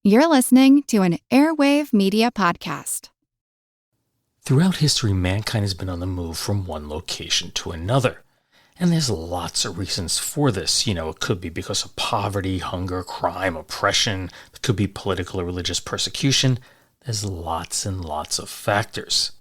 You're listening to an Airwave Media Podcast. Throughout history, mankind has been on the move from one location to another. And there's lots of reasons for this. It could be because of poverty, hunger, crime, oppression. It could be political or religious persecution. There's lots and lots of factors.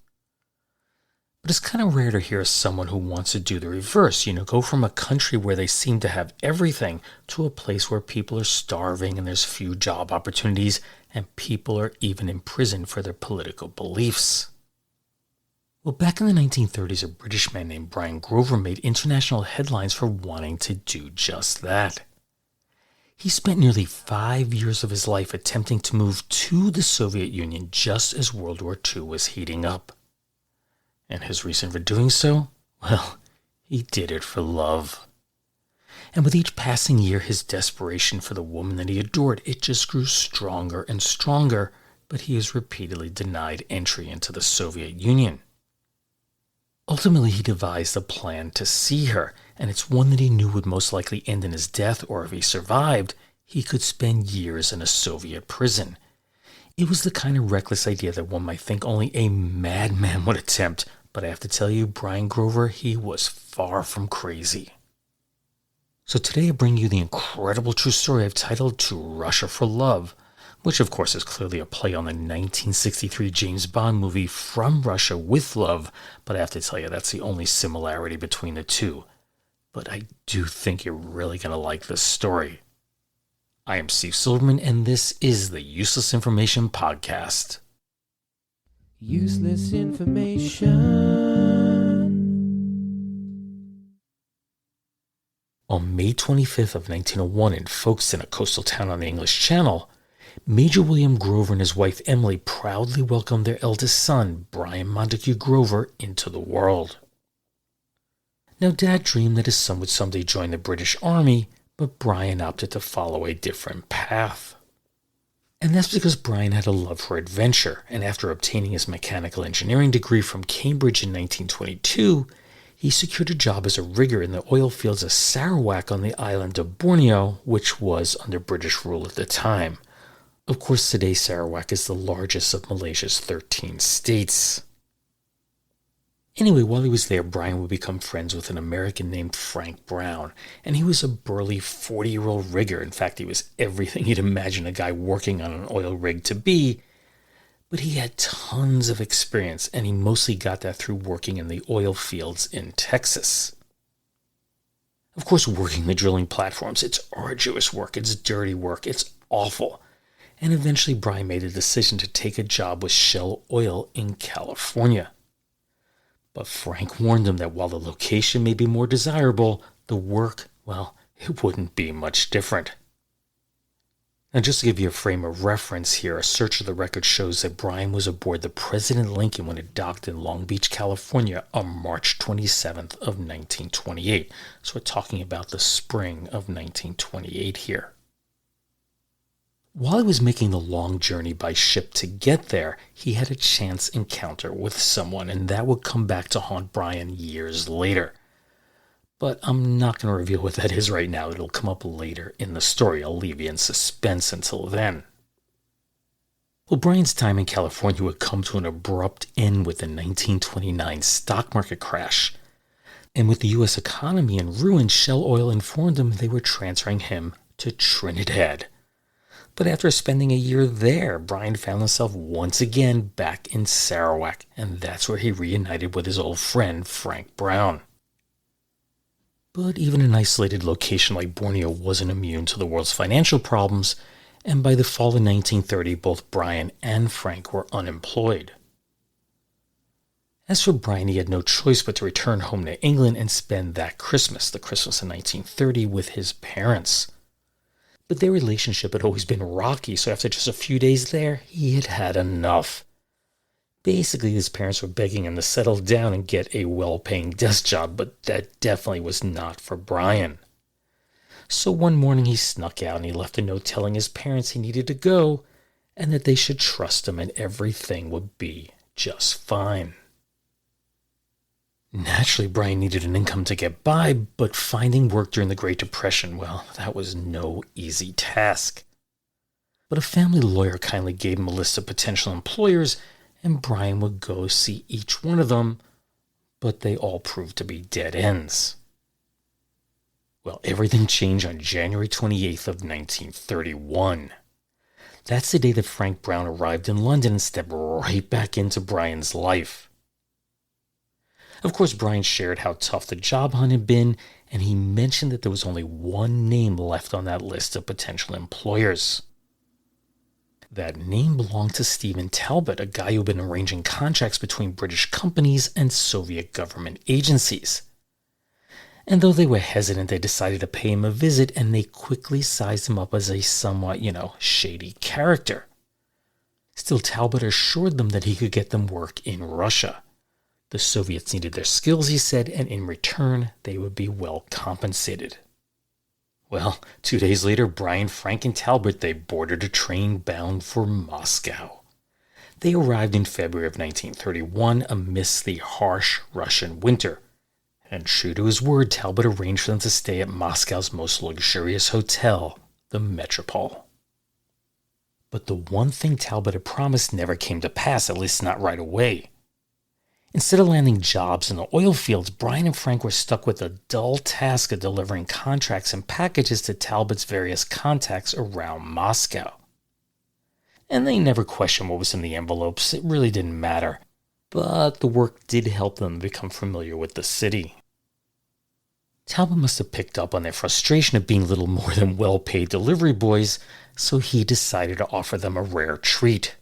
But it's kind of rare to hear someone who wants to do the reverse, go from a country where they seem to have everything to a place where people are starving and there's few job opportunities and people are even imprisoned for their political beliefs. Well, back in the 1930s, a British man named Brian Grover made international headlines for wanting to do just that. He spent nearly 5 years of his life attempting to move to the Soviet Union just as World War II was heating up. And his reason for doing so? Well, he did it for love. And with each passing year, his desperation for the woman that he adored, it just grew stronger and stronger, but he was repeatedly denied entry into the Soviet Union. Ultimately, he devised a plan to see her, and it's one that he knew would most likely end in his death, or if he survived, he could spend years in a Soviet prison. It was the kind of reckless idea that one might think only a madman would attempt, but I have to tell you, Brian Grover, he was far from crazy. So today I bring you the incredible true story I've titled To Russia for Love, which of course is clearly a play on the 1963 James Bond movie From Russia with Love, but I have to tell you that's the only similarity between the two. But I do think you're really going to like this story. I am Steve Silverman, and this is the Useless Information Podcast. Useless information. On May 25th of 1901 in Folkestone, a coastal town on the English Channel, Major William Grover and his wife Emily proudly welcomed their eldest son, Brian Montague Grover, into the world. Now, Dad dreamed that his son would someday join the British Army, but Brian opted to follow a different path. And that's because Brian had a love for adventure, and after obtaining his mechanical engineering degree from Cambridge in 1922, he secured a job as a rigger in the oil fields of Sarawak on the island of Borneo, which was under British rule at the time. Of course, today Sarawak is the largest of Malaysia's 13 states. Anyway, while he was there, Brian would become friends with an American named Frank Brown, and he was a burly 40-year-old rigger. In fact, he was everything you'd imagine a guy working on an oil rig to be, but he had tons of experience, and he mostly got that through working in the oil fields in Texas. Of course, working the drilling platforms, it's arduous work, it's dirty work, it's awful. And eventually Brian made a decision to take a job with Shell Oil in California. But Frank warned him that while the location may be more desirable, the work, well, it wouldn't be much different. Now, just to give you a frame of reference here, a search of the record shows that Brian was aboard the President Lincoln when it docked in Long Beach, California on March 27th of 1928. So we're talking about the spring of 1928 here. While he was making the long journey by ship to get there, he had a chance encounter with someone, and that would come back to haunt Brian years later. But I'm not going to reveal what that is right now. It'll come up later in the story. I'll leave you in suspense until then. Well, Brian's time in California would come to an abrupt end with the 1929 stock market crash. And with the U.S. economy in ruin, Shell Oil informed him they were transferring him to Trinidad. But after spending a year there, Brian found himself once again back in Sarawak, and that's where he reunited with his old friend, Frank Brown. But even an isolated location like Borneo wasn't immune to the world's financial problems, and by the fall of 1930, both Brian and Frank were unemployed. As for Brian, he had no choice but to return home to England and spend that Christmas, the Christmas of 1930, with his parents. But their relationship had always been rocky, so after just a few days there, he had had enough. Basically, his parents were begging him to settle down and get a well-paying desk job, but that definitely was not for Brian. So one morning he snuck out and he left a note telling his parents he needed to go and that they should trust him and everything would be just fine. Naturally, Brian needed an income to get by, but finding work during the Great Depression, well, that was no easy task. But a family lawyer kindly gave him a list of potential employers, and Brian would go see each one of them, but they all proved to be dead ends. Well, everything changed on January 28th of 1931. That's the day that Frank Brown arrived in London and stepped right back into Brian's life. Of course, Brian shared how tough the job hunt had been, and he mentioned that there was only one name left on that list of potential employers. That name belonged to Stephen Talbot, a guy who had been arranging contracts between British companies and Soviet government agencies. And though they were hesitant, they decided to pay him a visit, and they quickly sized him up as a somewhat, shady character. Still, Talbot assured them that he could get them work in Russia. The Soviets needed their skills, he said, and in return, they would be well compensated. Well, 2 days later, Brian, Frank, and Talbot, they boarded a train bound for Moscow. They arrived in February of 1931 amidst the harsh Russian winter. And true to his word, Talbot arranged for them to stay at Moscow's most luxurious hotel, the Metropole. But the one thing Talbot had promised never came to pass, at least not right away. Instead of landing jobs in the oil fields, Brian and Frank were stuck with the dull task of delivering contracts and packages to Talbot's various contacts around Moscow. And they never questioned what was in the envelopes. It really didn't matter. But the work did help them become familiar with the city. Talbot must have picked up on their frustration of being little more than well-paid delivery boys, so he decided to offer them a rare treat.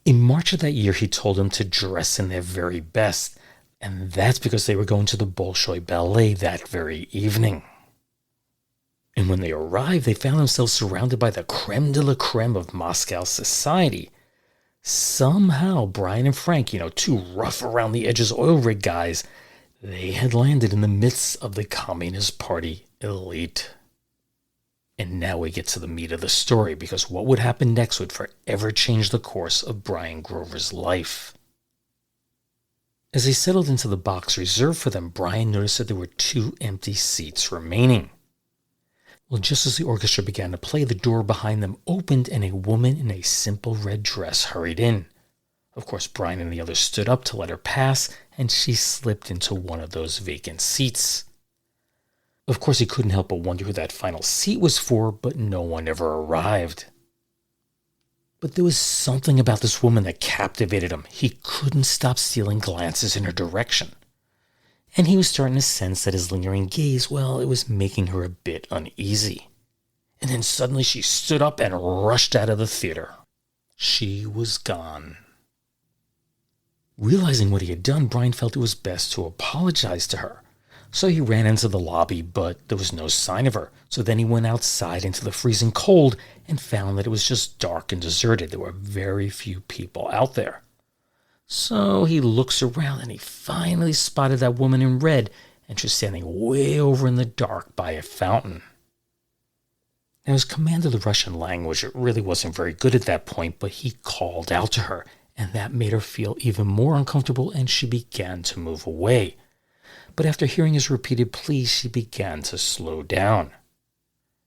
In March of that year, he told them to dress in their very best, and that's because they were going to the Bolshoi Ballet that very evening. And when they arrived, they found themselves surrounded by the creme de la creme of Moscow society. Somehow, Brian and Frank, two rough around the edges oil rig guys, they had landed in the midst of the Communist Party elite. And now we get to the meat of the story, because what would happen next would forever change the course of Brian Grover's life. As they settled into the box reserved for them, Brian noticed that there were 2 empty seats remaining. Well, just as the orchestra began to play, the door behind them opened and a woman in a simple red dress hurried in. Of course, Brian and the others stood up to let her pass, and she slipped into one of those vacant seats. Of course, he couldn't help but wonder who that final seat was for, but no one ever arrived. But there was something about this woman that captivated him. He couldn't stop stealing glances in her direction. And he was starting to sense that his lingering gaze, it was making her a bit uneasy. And then suddenly she stood up and rushed out of the theater. She was gone. Realizing what he had done, Brian felt it was best to apologize to her. So he ran into the lobby, but there was no sign of her. So then he went outside into the freezing cold and found that it was just dark and deserted. There were very few people out there. So he looks around and he finally spotted that woman in red, and she's standing way over in the dark by a fountain. Now, his command of the Russian language, it really wasn't very good at that point, but he called out to her, and that made her feel even more uncomfortable, and she began to move away. But after hearing his repeated pleas, she began to slow down.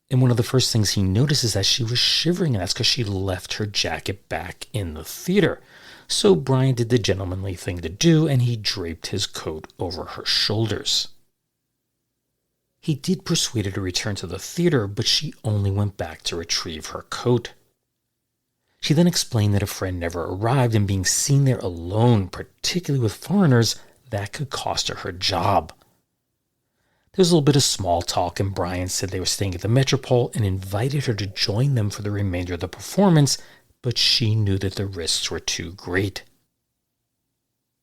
And one of the first things he noticed is that she was shivering, and that's because she left her jacket back in the theater. So Brian did the gentlemanly thing to do, and he draped his coat over her shoulders. He did persuade her to return to the theater, but she only went back to retrieve her coat. She then explained that a friend never arrived, and being seen there alone, particularly with foreigners, that could cost her her job. There was a little bit of small talk, and Brian said they were staying at the Metropole and invited her to join them for the remainder of the performance, but she knew that the risks were too great.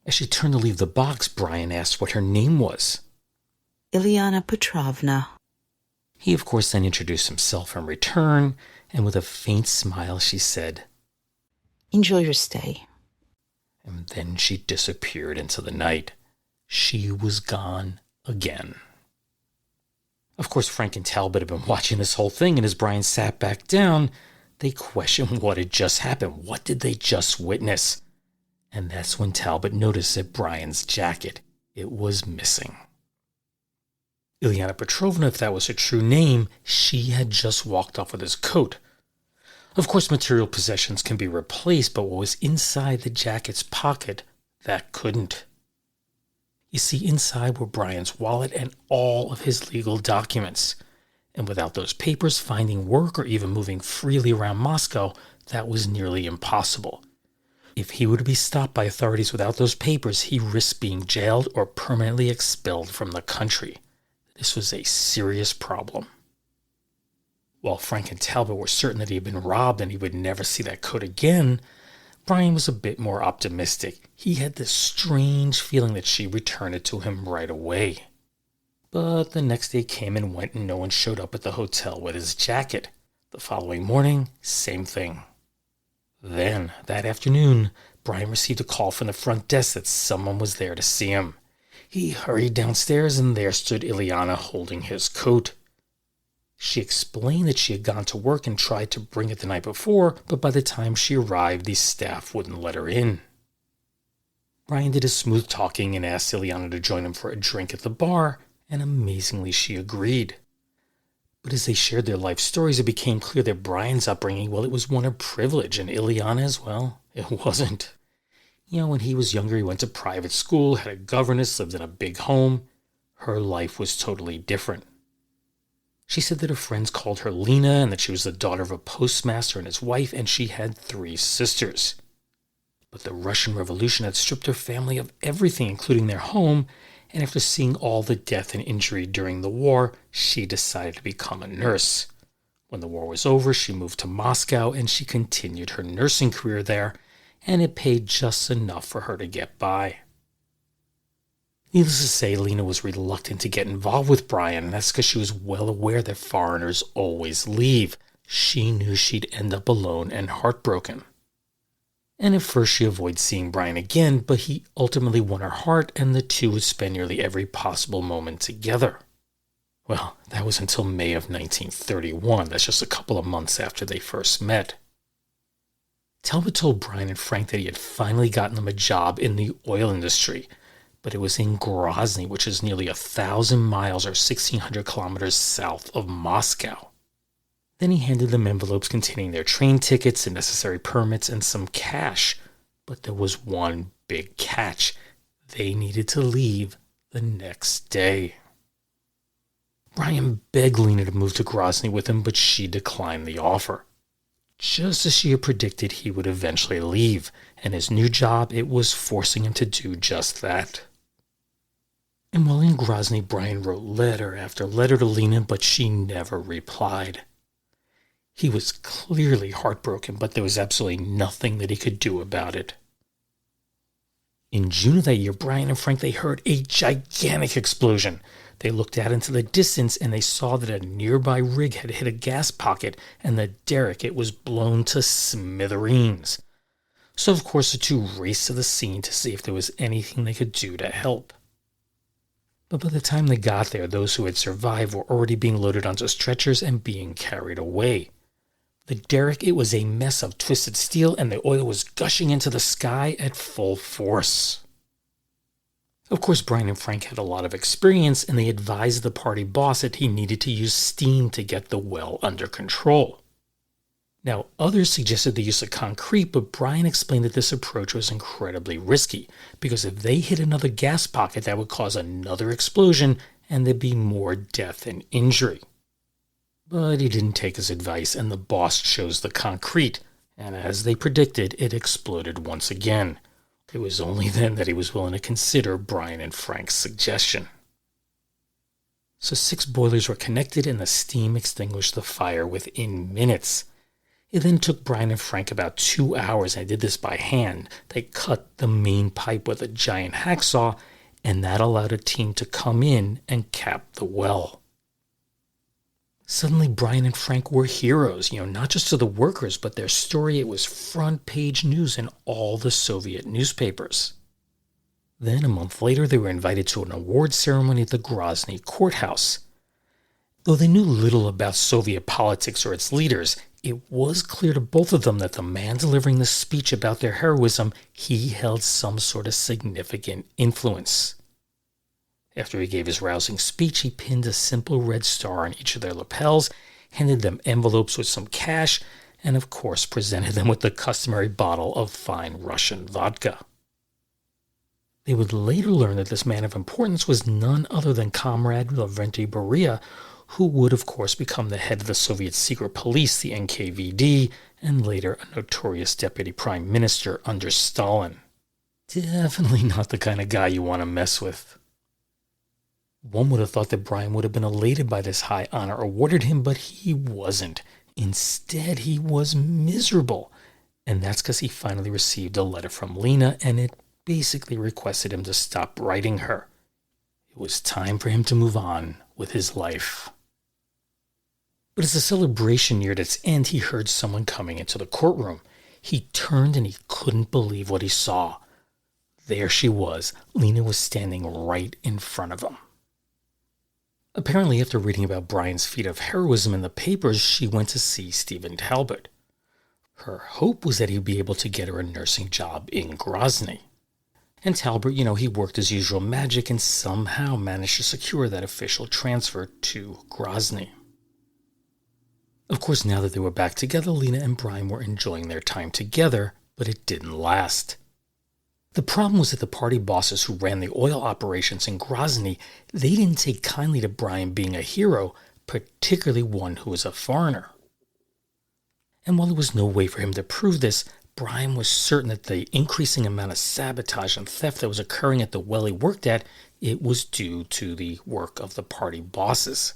As she turned to leave the box, Brian asked what her name was. Ilyana Petrovna. He, of course, then introduced himself in return, and with a faint smile, she said, Enjoy your stay. And then she disappeared into the night. She was gone again. Of course, Frank and Talbot had been watching this whole thing, and as Brian sat back down, they questioned what had just happened. What did they just witness? And that's when Talbot noticed that Brian's jacket, it was missing. Ilyana Petrovna, if that was her true name, she had just walked off with his coat. Of course, material possessions can be replaced, but what was inside the jacket's pocket, that couldn't. You see, inside were Brian's wallet and all of his legal documents. And without those papers, finding work or even moving freely around Moscow, that was nearly impossible. If he were to be stopped by authorities without those papers, he risked being jailed or permanently expelled from the country. This was a serious problem. While Frank and Talbot were certain that he had been robbed and he would never see that coat again, Brian was a bit more optimistic. He had this strange feeling that she'd return it to him right away. But the next day came and went and no one showed up at the hotel with his jacket. The following morning, same thing. Then, that afternoon, Brian received a call from the front desk that someone was there to see him. He hurried downstairs and there stood Ileana holding his coat. She explained that she had gone to work and tried to bring it the night before, but by the time she arrived, the staff wouldn't let her in. Brian did a smooth talking and asked Ileana to join him for a drink at the bar, and amazingly she agreed. But as they shared their life stories, it became clear that Brian's upbringing, well, it was one of privilege, and Ileana's, well, it wasn't. When he was younger, he went to private school, had a governess, lived in a big home. Her life was totally different. She said that her friends called her Lena and that she was the daughter of a postmaster and his wife, and she had 3 sisters. But the Russian Revolution had stripped her family of everything, including their home, and after seeing all the death and injury during the war, she decided to become a nurse. When the war was over, she moved to Moscow and she continued her nursing career there, and it paid just enough for her to get by. Needless to say, Lena was reluctant to get involved with Brian, and that's because she was well aware that foreigners always leave. She knew she'd end up alone and heartbroken. And at first she avoided seeing Brian again, but he ultimately won her heart, and the two would spend nearly every possible moment together. Well, that was until May of 1931. That's just a couple of months after they first met. Talbot told Brian and Frank that he had finally gotten them a job in the oil industry, but it was in Grozny, which is nearly 1,000 miles or 1,600 kilometers south of Moscow. Then he handed them envelopes containing their train tickets and necessary permits and some cash. But there was one big catch. They needed to leave the next day. Brian begged Lena to move to Grozny with him, but she declined the offer. Just as she had predicted, he would eventually leave, and his new job, it was forcing him to do just that. And while in Grozny, Brian wrote letter after letter to Lena, but she never replied. He was clearly heartbroken, but there was absolutely nothing that he could do about it. In June of that year, Brian and Frank, they heard a gigantic explosion. They looked out into the distance and they saw that a nearby rig had hit a gas pocket and the derrick, it was blown to smithereens. So of course the two raced to the scene to see if there was anything they could do to help. But by the time they got there, those who had survived were already being loaded onto stretchers and being carried away. The derrick, it was a mess of twisted steel and the oil was gushing into the sky at full force. Of course, Brian and Frank had a lot of experience, and they advised the party boss that he needed to use steam to get the well under control. Now, others suggested the use of concrete, but Brian explained that this approach was incredibly risky, because if they hit another gas pocket, that would cause another explosion, and there'd be more death and injury. But he didn't take his advice, and the boss chose the concrete, and as they predicted, it exploded once again. It was only then that he was willing to consider Brian and Frank's suggestion. So 6 boilers were connected and the steam extinguished the fire within minutes. It then took Brian and Frank about 2 hours, and they did this by hand. They cut the main pipe with a giant hacksaw, and that allowed a team to come in and cap the well. Suddenly, Brian and Frank were heroes, not just to the workers, but their story, it was front page news in all the Soviet newspapers. Then, a month later, they were invited to an award ceremony at the Grozny courthouse. Though they knew little about Soviet politics or its leaders, it was clear to both of them that the man delivering the speech about their heroism, he held some sort of significant influence. After he gave his rousing speech, he pinned a simple red star on each of their lapels, handed them envelopes with some cash, and of course presented them with the customary bottle of fine Russian vodka. They would later learn that this man of importance was none other than Comrade Lavrenti Beria, who would of course become the head of the Soviet secret police, the NKVD, and later a notorious deputy prime minister under Stalin. Definitely not the kind of guy you want to mess with. One would have thought that Brian would have been elated by this high honor awarded him, but he wasn't. Instead, he was miserable. And that's because he finally received a letter from Lena, and it basically requested him to stop writing her. It was time for him to move on with his life. But as the celebration neared its end, he heard someone coming into the courtroom. He turned and he couldn't believe what he saw. There she was. Lena was standing right in front of him. Apparently, after reading about Brian's feat of heroism in the papers, she went to see Stephen Talbot. Her hope was that he'd be able to get her a nursing job in Grozny. And Talbot, he worked his usual magic and somehow managed to secure that official transfer to Grozny. Of course, now that they were back together, Lena and Brian were enjoying their time together, but it didn't last. The problem was that the party bosses who ran the oil operations in Grozny, they didn't take kindly to Brian being a hero, particularly one who was a foreigner. And while there was no way for him to prove this, Brian was certain that the increasing amount of sabotage and theft that was occurring at the well he worked at, it was due to the work of the party bosses.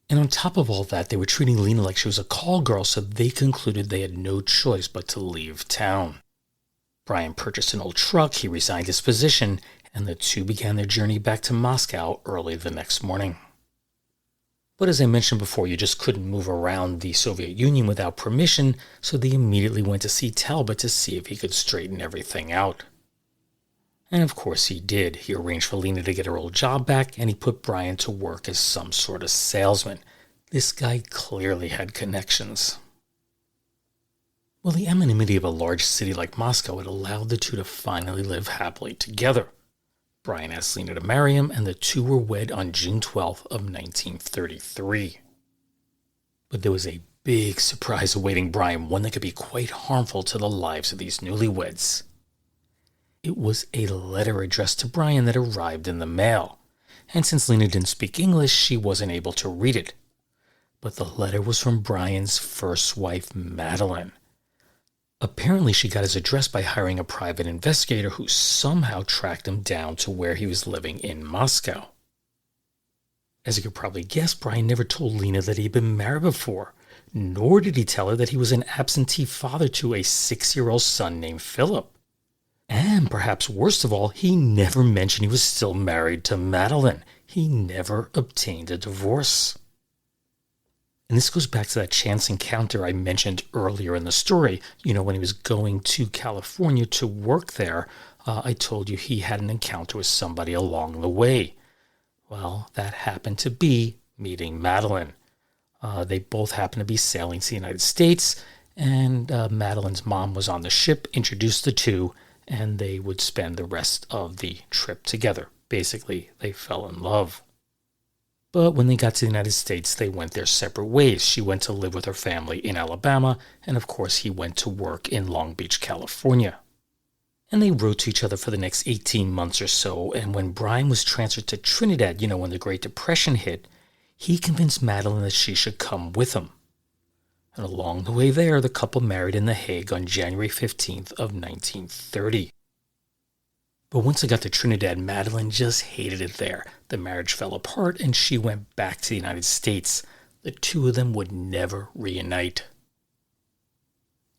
And on top of all that, they were treating Lena like she was a call girl, so they concluded they had no choice but to leave town. Brian purchased an old truck, he resigned his position, and the two began their journey back to Moscow early the next morning. But as I mentioned before, you just couldn't move around the Soviet Union without permission, so they immediately went to see Talbot to see if he could straighten everything out. And of course he did. He arranged for Lena to get her old job back, and he put Brian to work as some sort of salesman. This guy clearly had connections. Well, the anonymity of a large city like Moscow had allowed the two to finally live happily together. Brian asked Lena to marry him, and the two were wed on June 12th of 1933. But there was a big surprise awaiting Brian, one that could be quite harmful to the lives of these newlyweds. It was a letter addressed to Brian that arrived in the mail, and since Lena didn't speak English, she wasn't able to read it. But the letter was from Brian's first wife, Madeline. Apparently, she got his address by hiring a private investigator who somehow tracked him down to where he was living in Moscow. As you could probably guess, Brian never told Lena that he'd been married before, nor did he tell her that he was an absentee father to a 6-year-old son named Philip. And perhaps worst of all, he never mentioned he was still married to Madeline. He never obtained a divorce. And this goes back to that chance encounter I mentioned earlier in the story. When he was going to California to work there, I told you he had an encounter with somebody along the way. Well, that happened to be meeting Madeline. They both happened to be sailing to the United States, and Madeline's mom was on the ship, introduced the two, and they would spend the rest of the trip together. Basically, they fell in love. But when they got to the United States, they went their separate ways. She went to live with her family in Alabama, and of course he went to work in Long Beach, California. And they wrote to each other for the next 18 months or so, and when Brian was transferred to Trinidad, when the Great Depression hit, he convinced Madeline that she should come with him. And along the way there, the couple married in The Hague on January 15th of 1930. But once they got to Trinidad, Madeline just hated it there. The marriage fell apart and she went back to the United States. The two of them would never reunite.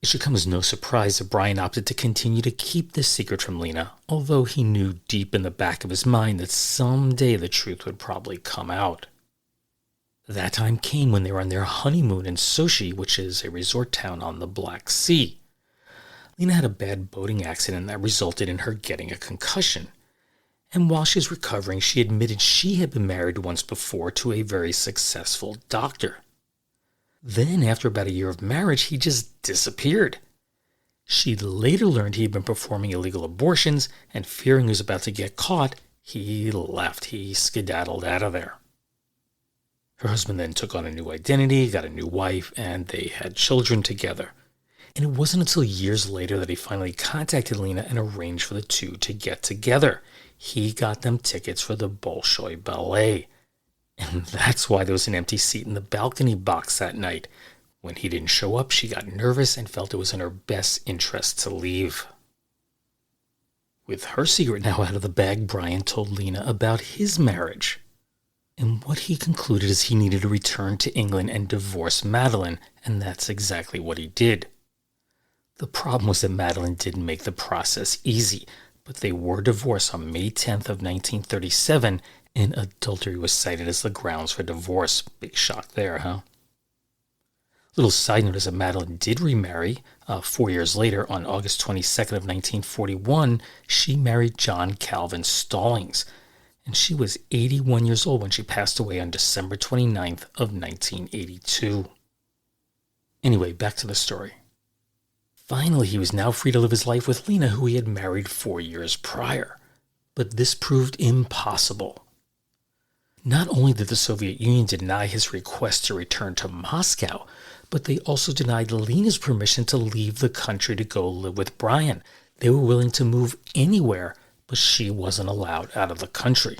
It should come as no surprise that Brian opted to continue to keep this secret from Lena, although he knew deep in the back of his mind that someday the truth would probably come out. That time came when they were on their honeymoon in Sochi, which is a resort town on the Black Sea. Lena had a bad boating accident that resulted in her getting a concussion. And while she was recovering, she admitted she had been married once before to a very successful doctor. Then, after about a year of marriage, he just disappeared. She later learned he had been performing illegal abortions, and fearing he was about to get caught, he left. He skedaddled out of there. Her husband then took on a new identity, got a new wife, and they had children together. And it wasn't until years later that he finally contacted Lena and arranged for the two to get together. He got them tickets for the Bolshoi Ballet. And that's why there was an empty seat in the balcony box that night. When he didn't show up, she got nervous and felt it was in her best interest to leave. With her secret now out of the bag, Brian told Lena about his marriage. And what he concluded is he needed to return to England and divorce Madeline, and that's exactly what he did. The problem was that Madeline didn't make the process easy, but they were divorced on May 10th of 1937, and adultery was cited as the grounds for divorce. Big shock there, huh? Little side note is that Madeline did remarry. 4 years later, on August 22nd of 1941, she married John Calvin Stallings, and she was 81 years old when she passed away on December 29th of 1982. Anyway, back to the story. Finally, he was now free to live his life with Lena, who he had married 4 years prior. But this proved impossible. Not only did the Soviet Union deny his request to return to Moscow, but they also denied Lena's permission to leave the country to go live with Brian. They were willing to move anywhere, but she wasn't allowed out of the country.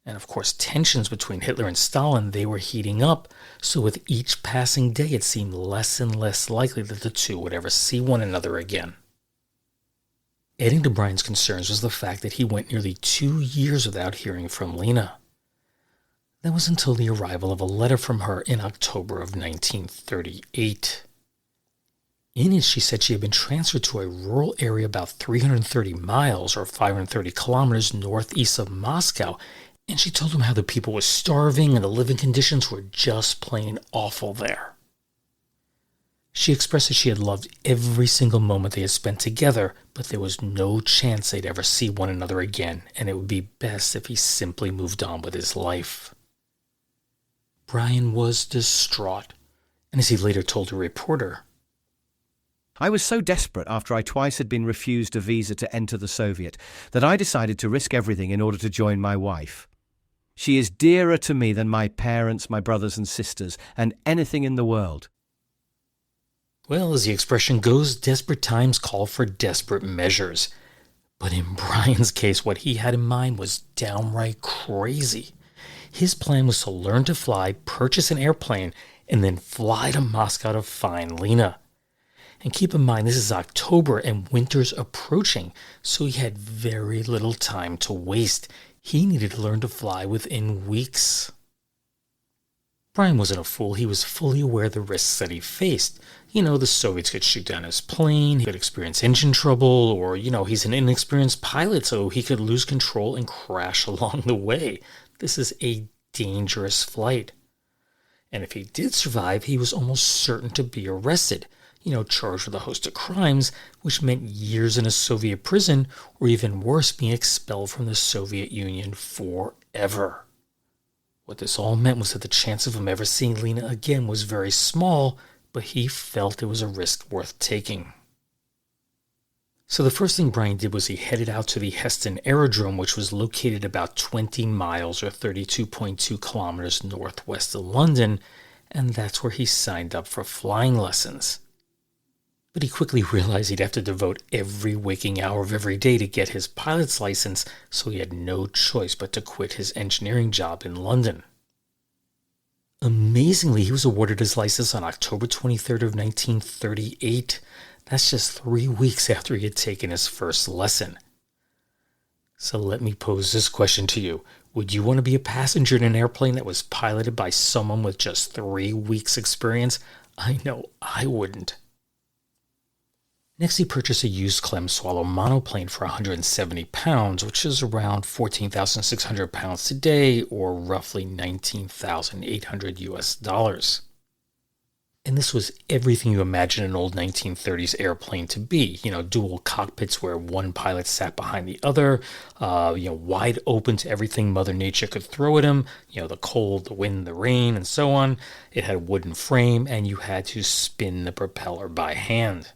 And of course, tensions between Hitler and Stalin, they were heating up, so with each passing day it seemed less and less likely that the two would ever see one another again. Adding to Brian's concerns was the fact that he went nearly 2 years without hearing from Lena. That was until the arrival of a letter from her in October of 1938. In it, she said she had been transferred to a rural area about 330 miles or 530 kilometers northeast of Moscow, and she told him how the people were starving and the living conditions were just plain awful there. She expressed that she had loved every single moment they had spent together, but there was no chance they'd ever see one another again, and it would be best if he simply moved on with his life. Brian was distraught, and as he later told a reporter, I was so desperate after I twice had been refused a visa to enter the Soviet that I decided to risk everything in order to join my wife. She is dearer to me than my parents, my brothers and sisters, and anything in the world. Well, as the expression goes, desperate times call for desperate measures. But in Brian's case, what he had in mind was downright crazy. His plan was to learn to fly, purchase an airplane, and then fly to Moscow to find Lena. And keep in mind, this is October and winter's approaching, so he had very little time to waste. He needed to learn to fly within weeks. Brian wasn't a fool. He was fully aware of the risks that he faced. The Soviets could shoot down his plane, he could experience engine trouble, or, he's an inexperienced pilot, so he could lose control and crash along the way. This is a dangerous flight. And if he did survive, he was almost certain to be arrested, charged with a host of crimes, which meant years in a Soviet prison, or even worse, being expelled from the Soviet Union forever. What this all meant was that the chance of him ever seeing Lena again was very small, but he felt it was a risk worth taking. So the first thing Brian did was he headed out to the Heston Aerodrome, which was located about 20 miles or 32.2 kilometers northwest of London, and that's where he signed up for flying lessons. But he quickly realized he'd have to devote every waking hour of every day to get his pilot's license, so he had no choice but to quit his engineering job in London. Amazingly, he was awarded his license on October 23rd of 1938. That's just 3 weeks after he had taken his first lesson. So let me pose this question to you. Would you want to be a passenger in an airplane that was piloted by someone with just 3 weeks experience? I know I wouldn't. Next, he purchased a used Clem Swallow monoplane for 170 pounds, which is around 14,600 pounds today, or roughly 19,800 US dollars. And this was everything you imagine an old 1930s airplane to be. Dual cockpits where one pilot sat behind the other, wide open to everything Mother Nature could throw at him, the cold, the wind, the rain, and so on. It had a wooden frame, and you had to spin the propeller by hand.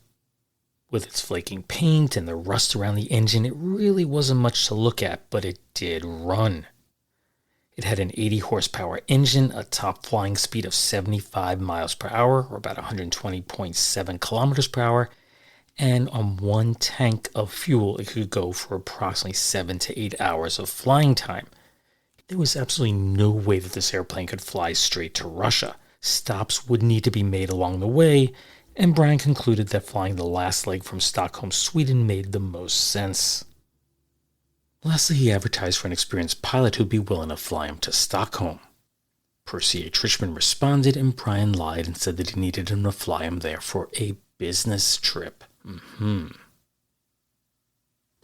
With its flaking paint and the rust around the engine, it really wasn't much to look at, but it did run. It had an 80 horsepower engine, a top flying speed of 75 miles per hour, or about 120.7 kilometers per hour, and on one tank of fuel, it could go for approximately 7 to 8 hours of flying time. There was absolutely no way that this airplane could fly straight to Russia. Stops would need to be made along the way, and Brian concluded that flying the last leg from Stockholm, Sweden made the most sense. Lastly, he advertised for an experienced pilot who'd be willing to fly him to Stockholm. Percy H. Richmond responded, and Brian lied and said that he needed him to fly him there for a business trip.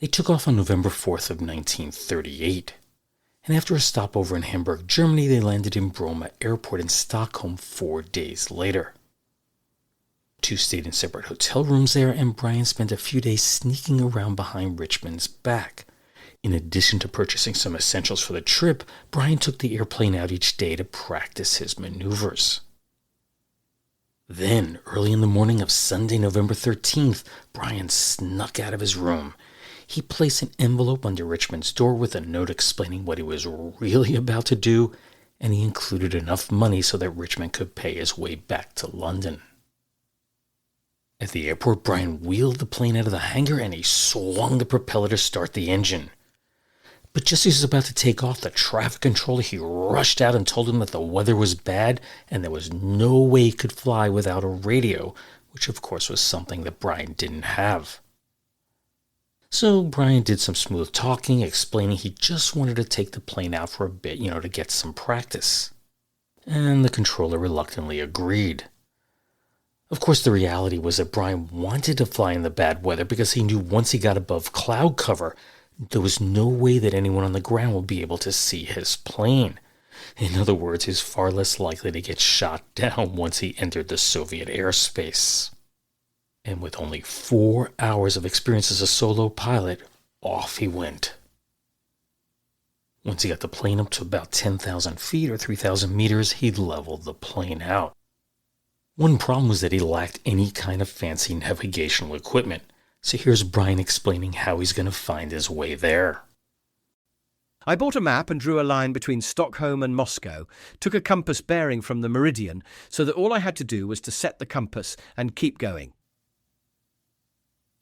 They took off on November 4th of 1938, and after a stopover in Hamburg, Germany, they landed in Bromma Airport in Stockholm 4 days later. Two stayed in separate hotel rooms there, and Brian spent a few days sneaking around behind Richmond's back. In addition to purchasing some essentials for the trip, Brian took the airplane out each day to practice his maneuvers. Then, early in the morning of Sunday, November 13th, Brian snuck out of his room. He placed an envelope under Richmond's door with a note explaining what he was really about to do, and he included enough money so that Richmond could pay his way back to London. At the airport, Brian wheeled the plane out of the hangar and he swung the propeller to start the engine. But just as he was about to take off, the traffic controller, he rushed out and told him that the weather was bad and there was no way he could fly without a radio, which of course was something that Brian didn't have. So Brian did some smooth talking, explaining he just wanted to take the plane out for a bit, to get some practice. And the controller reluctantly agreed. Of course, the reality was that Brian wanted to fly in the bad weather because he knew once he got above cloud cover, there was no way that anyone on the ground would be able to see his plane. In other words, he's far less likely to get shot down once he entered the Soviet airspace. And with only 4 hours of experience as a solo pilot, off he went. Once he got the plane up to about 10,000 feet or 3,000 meters, he leveled the plane out. One problem was that he lacked any kind of fancy navigational equipment. So here's Brian explaining how he's going to find his way there. I bought a map and drew a line between Stockholm and Moscow, took a compass bearing from the meridian, so that all I had to do was to set the compass and keep going.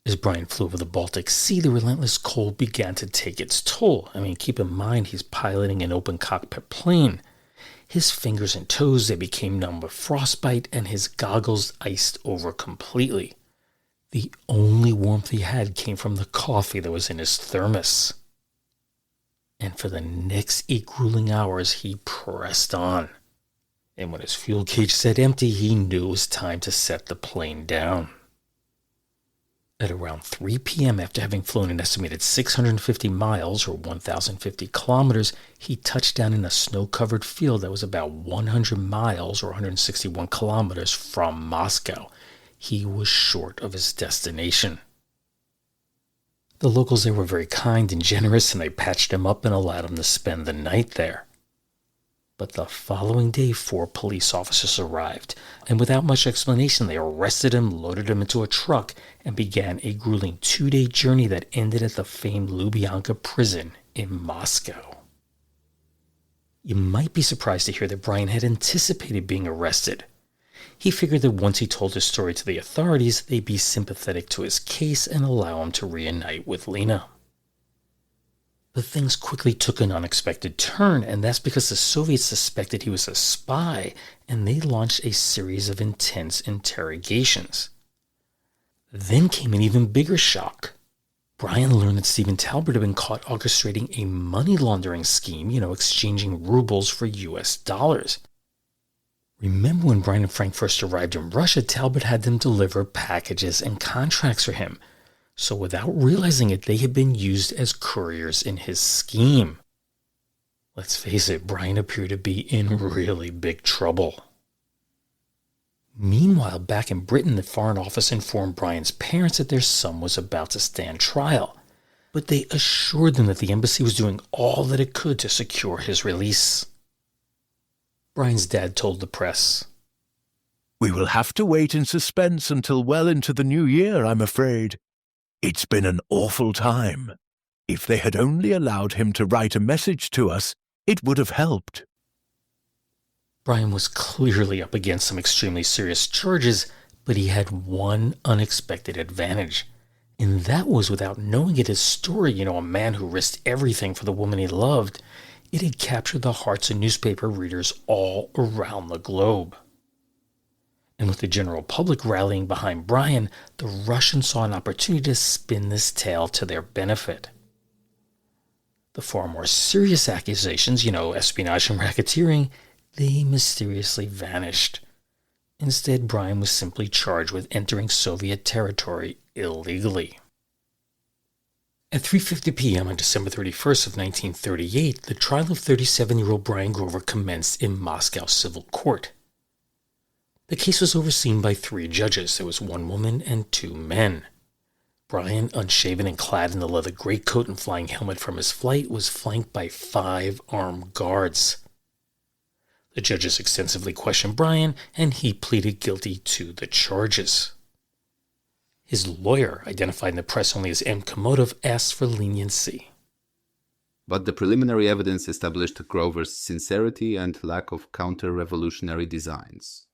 As Brian flew over the Baltic Sea, the relentless cold began to take its toll. Keep in mind he's piloting an open cockpit plane. His fingers and toes, they became numb with frostbite, and his goggles iced over completely. The only warmth he had came from the coffee that was in his thermos. And for the next 8 grueling hours, he pressed on. And when his fuel cage said empty, he knew it was time to set the plane down. At around 3 p.m., after having flown an estimated 650 miles, or 1,050 kilometers, he touched down in a snow-covered field that was about 100 miles, or 161 kilometers, from Moscow. He was short of his destination. The locals there were very kind and generous, and they patched him up and allowed him to spend the night there. But the following day, 4 police officers arrived, and without much explanation, they arrested him, loaded him into a truck, and began a grueling 2-day journey that ended at the famed Lubyanka prison in Moscow. You might be surprised to hear that Brian had anticipated being arrested. He figured that once he told his story to the authorities, they'd be sympathetic to his case and allow him to reunite with Lena. But things quickly took an unexpected turn, and that's because the Soviets suspected he was a spy, and they launched a series of intense interrogations. Then came an even bigger shock. Brian learned that Stephen Talbot had been caught orchestrating a money laundering scheme, exchanging rubles for US dollars. Remember when Brian and Frank first arrived in Russia, Talbot had them deliver packages and contracts for him. So without realizing it, they had been used as couriers in his scheme. Let's face it, Brian appeared to be in really big trouble. Meanwhile, back in Britain, the Foreign Office informed Brian's parents that their son was about to stand trial, but they assured them that the embassy was doing all that it could to secure his release. Brian's dad told the press, "We will have to wait in suspense until well into the new year, I'm afraid. It's been an awful time. If they had only allowed him to write a message to us, It would have helped. Brian was clearly up against some extremely serious charges, but he had one unexpected advantage. And that was, without knowing it, his story, a man who risked everything for the woman he loved, it had captured the hearts of newspaper readers all around the globe. And with the general public rallying behind Brian, the Russians saw an opportunity to spin this tale to their benefit. The far more serious accusations, espionage and racketeering, they mysteriously vanished. Instead, Brian was simply charged with entering Soviet territory illegally. At 3:50 p.m. on December 31st of 1938, the trial of 37-year-old Brian Grover commenced in Moscow Civil Court. The case was overseen by 3 judges. There was 1 woman and 2 men. Brian, unshaven and clad in the leather greatcoat and flying helmet from his flight, was flanked by 5 armed guards. The judges extensively questioned Brian, and he pleaded guilty to the charges. His lawyer, identified in the press only as M. Komotov, asked for leniency. But the preliminary evidence established Grover's sincerity and lack of counter-revolutionary designs.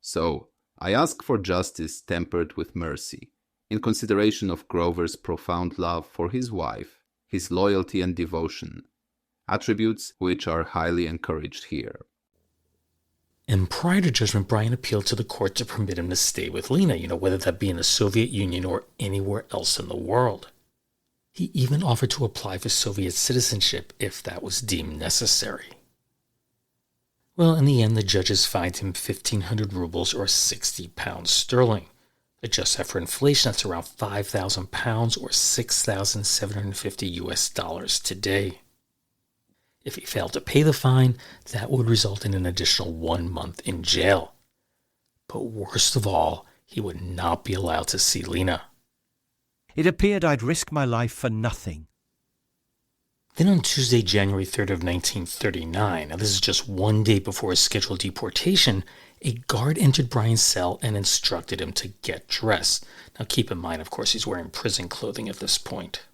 So, I ask for justice tempered with mercy, in consideration of Grover's profound love for his wife, his loyalty and devotion, attributes which are highly encouraged here. And prior to judgment, Brian appealed to the court to permit him to stay with Lena, whether that be in the Soviet Union or anywhere else in the world. He even offered to apply for Soviet citizenship if that was deemed necessary. Well, in the end, the judges fined him 1,500 rubles or 60 pounds sterling. Adjust that for inflation, that's around 5,000 pounds or $6,750 today. If he failed to pay the fine, that would result in an additional 1 month in jail. But worst of all, he would not be allowed to see Lena. It appeared I'd risk my life for nothing. Then on Tuesday, January 3rd of 1939, now this is just 1 day before his scheduled deportation, a guard entered Brian's cell and instructed him to get dressed. Now keep in mind, of course, he's wearing prison clothing at this point.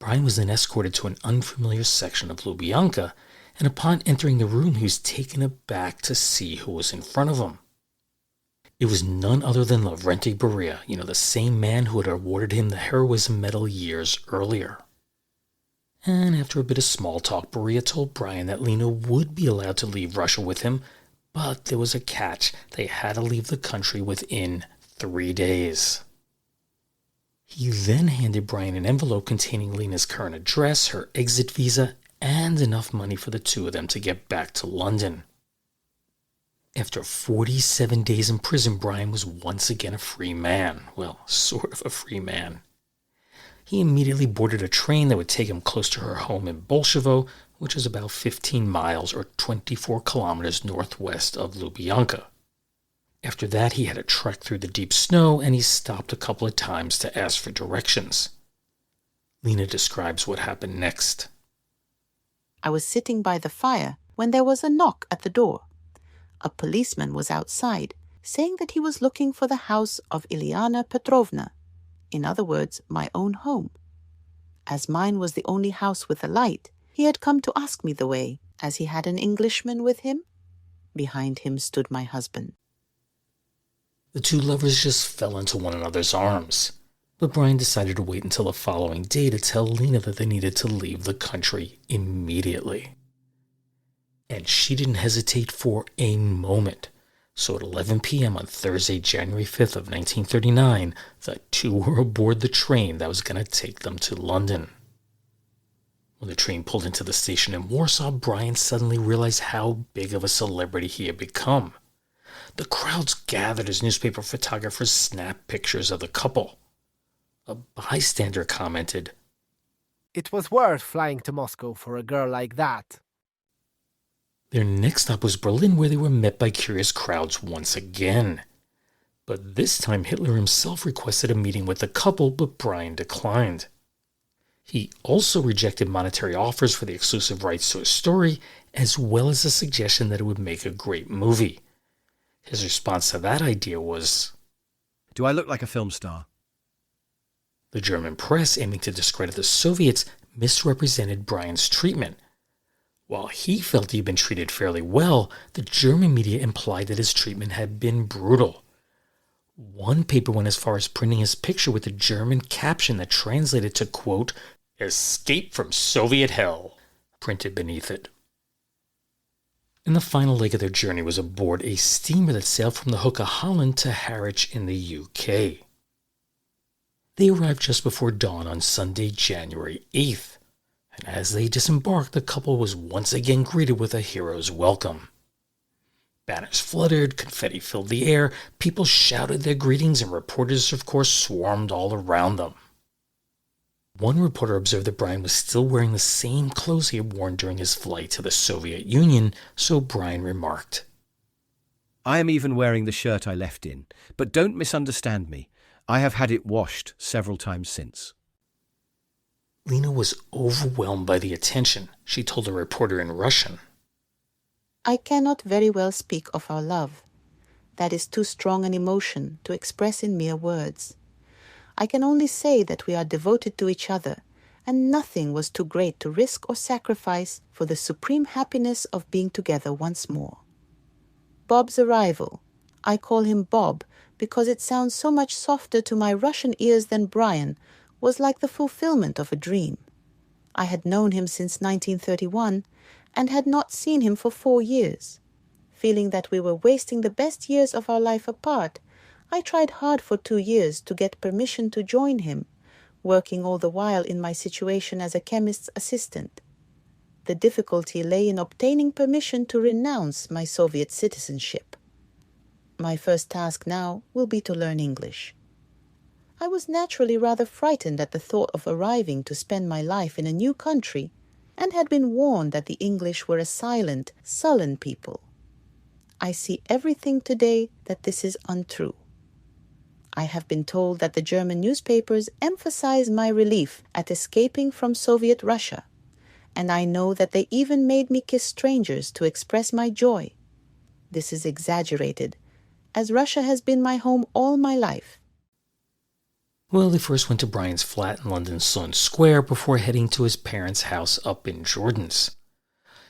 Brian was then escorted to an unfamiliar section of Lubyanka, and upon entering the room, he was taken aback to see who was in front of him. It was none other than Lavrenti Beria, the same man who had awarded him the Heroism Medal years earlier. And after a bit of small talk, Beria told Brian that Lena would be allowed to leave Russia with him, but there was a catch. They had to leave the country within 3 days. He then handed Brian an envelope containing Lena's current address, her exit visa, and enough money for the 2 of them to get back to London. After 47 days in prison, Brian was once again a free man. Well, sort of a free man. He immediately boarded a train that would take him close to her home in Bolshevo, which is about 15 miles or 24 kilometers northwest of Lubyanka. After that, he had a trek through the deep snow, and he stopped a couple of times to ask for directions. Lena describes what happened next. I was sitting by the fire when there was a knock at the door. A policeman was outside, saying that he was looking for the house of Ilyana Petrovna, in other words, my own home. As mine was the only house with a light, he had come to ask me the way, as he had an Englishman with him. Behind him stood my husband. The 2 lovers just fell into one another's arms, but Brian decided to wait until the following day to tell Lena that they needed to leave the country immediately. And she didn't hesitate for a moment. So at 11 p.m. on Thursday, January 5th of 1939, the 2 were aboard the train that was going to take them to London. When the train pulled into the station in Warsaw, Brian suddenly realized how big of a celebrity he had become. The crowds gathered as newspaper photographers snapped pictures of the couple. A bystander commented, "It was worth flying to Moscow for a girl like that." Their next stop was Berlin, where they were met by curious crowds once again. But this time Hitler himself requested a meeting with the couple, but Brian declined. He also rejected monetary offers for the exclusive rights to his story, as well as the suggestion that it would make a great movie. His response to that idea was, Do I look like a film star? The German press, aiming to discredit the Soviets, misrepresented Brian's treatment. While he felt he'd been treated fairly well, the German media implied that his treatment had been brutal. One paper went as far as printing his picture with a German caption that translated to, quote, "Escape from Soviet hell," printed beneath it. And the final leg of their journey was aboard a steamer that sailed from the Hook of Holland to Harwich in the UK. They arrived just before dawn on Sunday, January 8th, and as they disembarked, the couple was once again greeted with a hero's welcome. Banners fluttered, confetti filled the air, people shouted their greetings, and reporters, of course, swarmed all around them. One reporter observed that Brian was still wearing the same clothes he had worn during his flight to the Soviet Union, so Brian remarked, I am even wearing the shirt I left in, but don't misunderstand me. I have had it washed several times since. Lena was overwhelmed by the attention. She told a reporter in Russian, I cannot very well speak of our love. That is too strong an emotion to express in mere words. I can only say that we are devoted to each other, and nothing was too great to risk or sacrifice for the supreme happiness of being together once more. Bob's arrival, I call him Bob because it sounds so much softer to my Russian ears than Brian, was like the fulfillment of a dream. I had known him since 1931 and had not seen him for 4 years. Feeling that we were wasting the best years of our life apart, I tried hard for 2 years to get permission to join him, working all the while in my situation as a chemist's assistant. The difficulty lay in obtaining permission to renounce my Soviet citizenship. My first task now will be to learn English. I was naturally rather frightened at the thought of arriving to spend my life in a new country, and had been warned that the English were a silent, sullen people. I see everything today that this is untrue. I have been told that the German newspapers emphasize my relief at escaping from Soviet Russia, and I know that they even made me kiss strangers to express my joy. This is exaggerated, as Russia has been my home all my life. Well, they first went to Brian's flat in London's Sloane Square before heading to his parents' house up in Jordan's.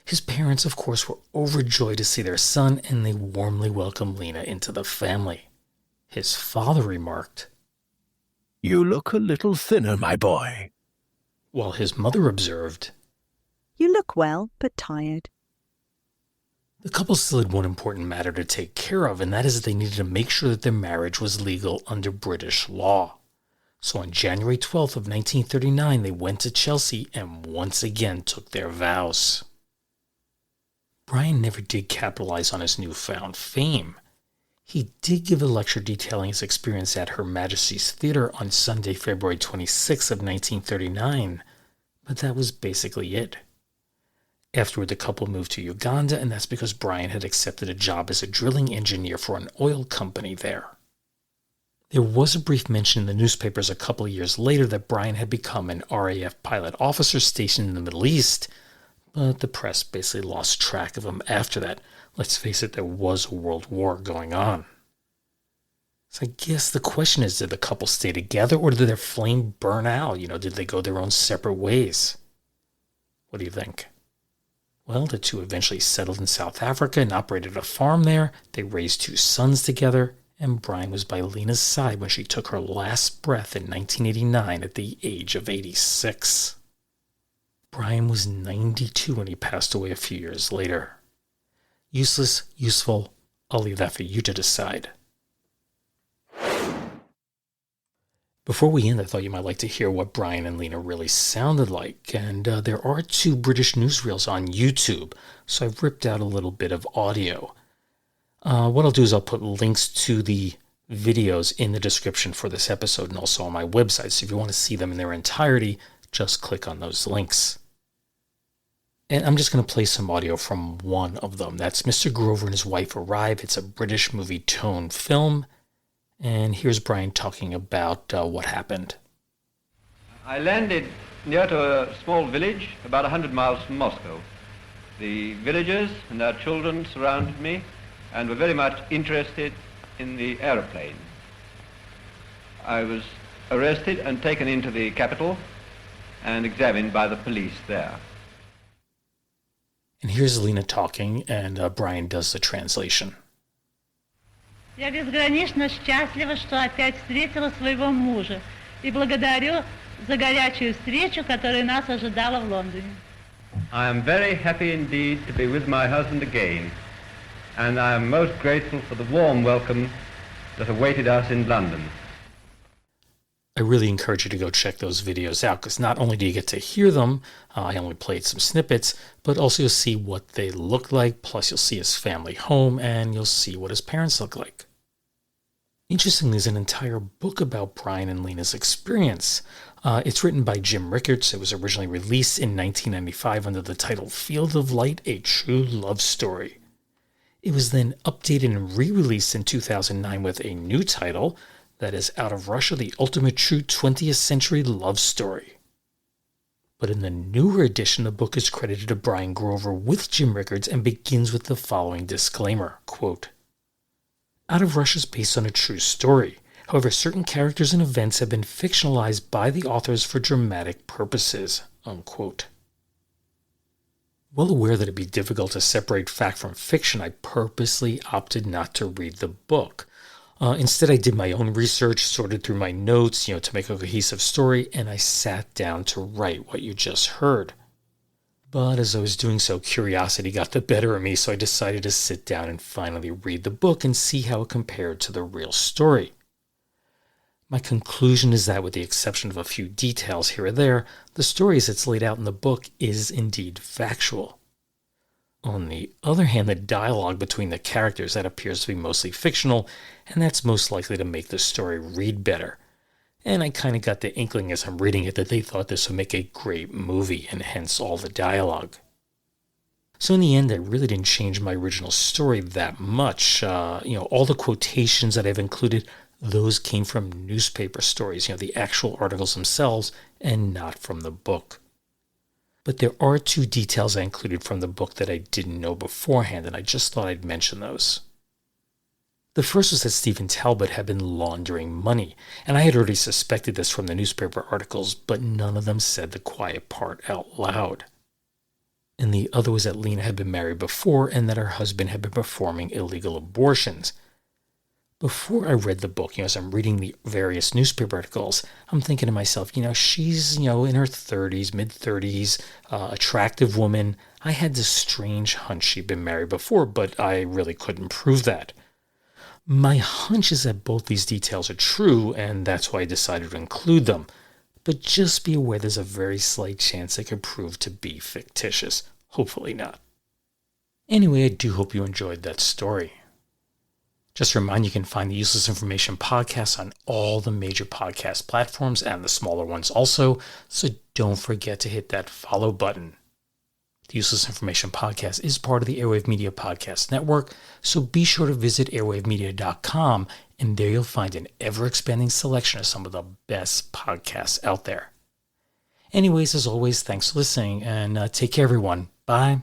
His parents, of course, were overjoyed to see their son, and they warmly welcomed Lena into the family. His father remarked, You look a little thinner, my boy. While his mother observed, You look well, but tired. the couple still had one important matter to take care of, and that is that they needed to make sure that their marriage was legal under British law. So on January 12th of 1939, they went to Chelsea and once again took their vows. Brian never did capitalize on his newfound fame. He did give a lecture detailing his experience at Her Majesty's Theatre on Sunday, February 26th of 1939, but that was basically it. Afterward, the couple moved to Uganda, and that's because Brian had accepted a job as a drilling engineer for an oil company there. There was a brief mention in the newspapers a couple of years later that Brian had become an RAF pilot officer stationed in the Middle East, but the press basically lost track of him after that. Let's face it, there was a world war going on. So I guess the question is, did the couple stay together or did their flame burn out? Did they go their own separate ways? What do you think? Well, the two eventually settled in South Africa and operated a farm there. They raised 2 sons together, and Brian was by Lena's side when she took her last breath in 1989 at the age of 86. Brian was 92 when he passed away a few years later. Useless, useful, I'll leave that for you to decide. Before we end, I thought you might like to hear what Brian and Lena really sounded like, and there are 2 British newsreels on YouTube, so I've ripped out a little bit of audio. What I'll do is I'll put links to the videos in the description for this episode and also on my website, so if you want to see them in their entirety, just click on those links. And I'm just going to play some audio from one of them. That's Mr. Grover and his wife arrive. It's a British movie tone film. And here's Brian talking about what happened. I landed near to a small village about 100 miles from Moscow. The villagers and their children surrounded me and were very much interested in the aeroplane. I was arrested and taken into the capital and examined by the police there. And here's Lena talking, and Brian does the translation. Я безгранично счастлива, что опять встретила своего мужа, и благодарю за горячую встречу, которая нас ожидала в Лондоне. I am very happy indeed to be with my husband again, and I am most grateful for the warm welcome that awaited us in London. I really encourage you to go check those videos out, because not only do you get to hear them, I only played some snippets, but also you'll see what they look like, plus you'll see his family home, and you'll see what his parents look like. Interestingly, there's an entire book about Brian and Lena's experience. It's written by Jim Rickards. It was originally released in 1995 under the title Field of Light, A True Love Story. It was then updated and re-released in 2009 with a new title, that is Out of Russia, the Ultimate True 20th Century Love Story. But in the newer edition, the book is credited to Brian Grover with Jim Rickards and begins with the following disclaimer, quote, Out of Russia is based on a true story. However, certain characters and events have been fictionalized by the authors for dramatic purposes, unquote. Well aware that it'd be difficult to separate fact from fiction, I purposely opted not to read the book. Instead, I did my own research, sorted through my notes, to make a cohesive story, and I sat down to write what you just heard. But as I was doing so, curiosity got the better of me, so I decided to sit down and finally read the book and see how it compared to the real story. My conclusion is that, with the exception of a few details here or there, the story as it's laid out in the book is indeed factual. On the other hand, the dialogue between the characters, that appears to be mostly fictional, and that's most likely to make the story read better. And I kind of got the inkling as I'm reading it that they thought this would make a great movie, and hence all the dialogue. So in the end, I really didn't change my original story that much. All the quotations that I've included, those came from newspaper stories, the actual articles themselves, and not from the book. But there are two details I included from the book that I didn't know beforehand, and I just thought I'd mention those. The first was that Stephen Talbot had been laundering money, and I had already suspected this from the newspaper articles, but none of them said the quiet part out loud. And the other was that Lena had been married before, and that her husband had been performing illegal abortions. Before I read the book, as I'm reading the various newspaper articles, I'm thinking to myself, she's, in her 30s, mid-30s, attractive woman. I had this strange hunch she'd been married before, but I really couldn't prove that. My hunch is that both these details are true, and that's why I decided to include them. But just be aware there's a very slight chance they could prove to be fictitious. Hopefully not. Anyway, I do hope you enjoyed that story. Just a reminder, you can find the Useless Information Podcast on all the major podcast platforms and the smaller ones also, so don't forget to hit that follow button. The Useless Information Podcast is part of the Airwave Media Podcast Network, so be sure to visit airwavemedia.com, and there you'll find an ever-expanding selection of some of the best podcasts out there. Anyways, as always, thanks for listening, and take care, everyone. Bye.